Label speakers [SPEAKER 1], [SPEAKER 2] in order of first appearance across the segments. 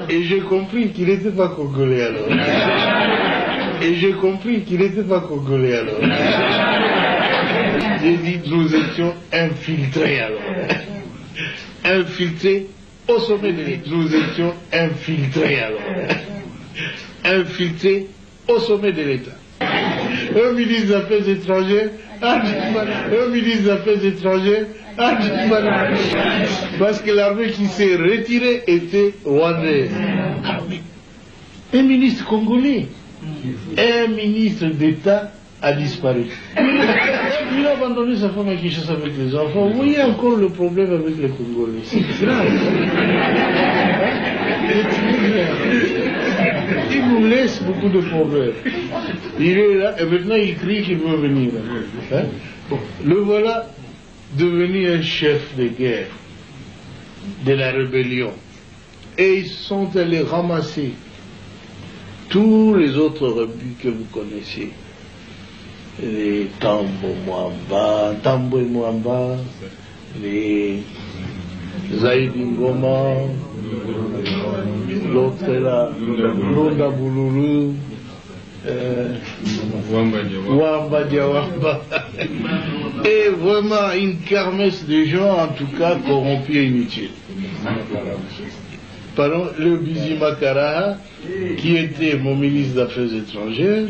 [SPEAKER 1] Et j'ai compris qu'il n'était pas congolais alors. Et j'ai compris qu'il n'était pas congolais alors. J'ai dit nous étions infiltrés alors. Infiltrés au sommet de l'État. Nous étions infiltrés alors. Infiltrés au sommet de l'État. Un ministre des Affaires étrangères, un ministre des Affaires étrangères, parce que l'armée qui s'est retirée était rwandaise. Un ministre congolais, un ministre d'État a disparu. Il a abandonné sa femme à Kinshasa avec les enfants. Vous voyez encore le problème avec les Congolais. C'est grave. Il nous laisse beaucoup de problèmes. Il est là et maintenant il crie qu'il veut venir. Hein? Bon, le voilà devenu un chef de guerre de la rébellion. Et ils sont allés ramasser tous les autres rebus que vous connaissez. Les Tambo Mwamba, les Zaïdi Ngoma, l'autre là, Londa Boululu, Wamba Diawamba. Et vraiment une kermesse de gens, en tout cas corrompus et inutiles. Pardon, le Bizimakara, qui était mon ministre des Affaires étrangères,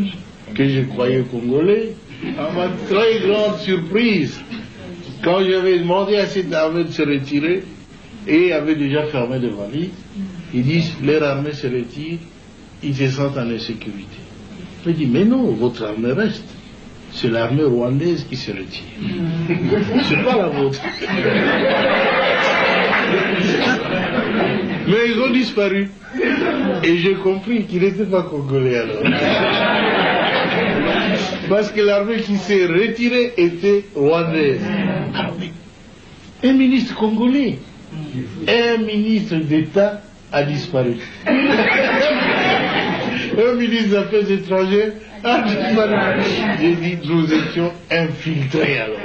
[SPEAKER 1] que je croyais congolais, à ma très grande surprise, quand j'avais demandé à cette armée de se retirer, et avait déjà fermé les valises, ils disent, leur armée se retire, ils se sentent en insécurité. Je dis, mais non, votre armée reste. C'est l'armée rwandaise qui se retire. C'est pas la vôtre. Mais ils ont disparu. Et j'ai compris qu'il n'était pas congolais alors. Parce que l'armée qui s'est retirée était rwandaise. Un ministre congolais, un ministre d'État a disparu. Un ministre des Affaires étrangères a disparu. J'ai dit nous étions infiltrés alors.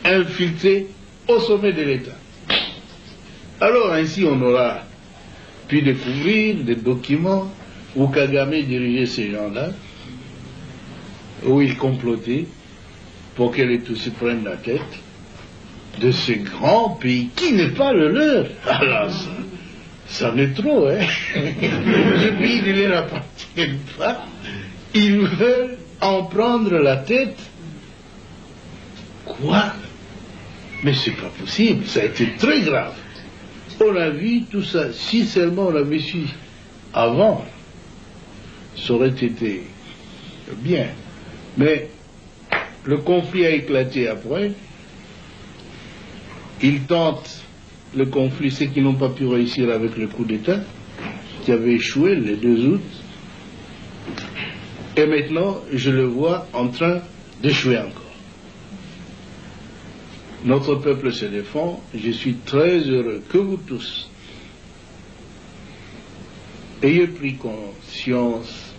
[SPEAKER 1] Infiltrés au sommet de l'État. Alors ainsi on aura pu découvrir des documents où Kagame dirigeait ces gens-là, où il complotait pour que les Tutsis prennent la tête de ce grand pays qui n'est pas le leur. Alors ça en est trop, hein. Ce pays ne leur appartient pas. Ils veulent en prendre la tête. Quoi? Mais c'est pas possible, ça a été très grave. On a vu tout ça, si seulement on l'avait su avant, ça aurait été bien. Mais le conflit a éclaté après. Ils tentent le conflit, ceux qui n'ont pas pu réussir avec le coup d'État, qui avait échoué le 2 août. Et maintenant, je le vois en train d'échouer encore. Notre peuple se défend. Je suis très heureux que vous tous ayez pris conscience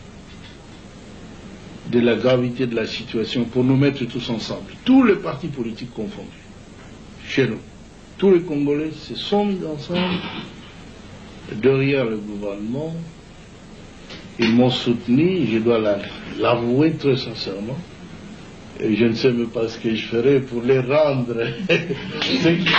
[SPEAKER 1] de la gravité de la situation pour nous mettre tous ensemble, tous les partis politiques confondus, chez nous. Tous les Congolais se sont mis ensemble derrière le gouvernement. Ils m'ont soutenu, je dois l'avouer très sincèrement. Et je ne sais même pas ce que je ferai pour les rendre. Ce qui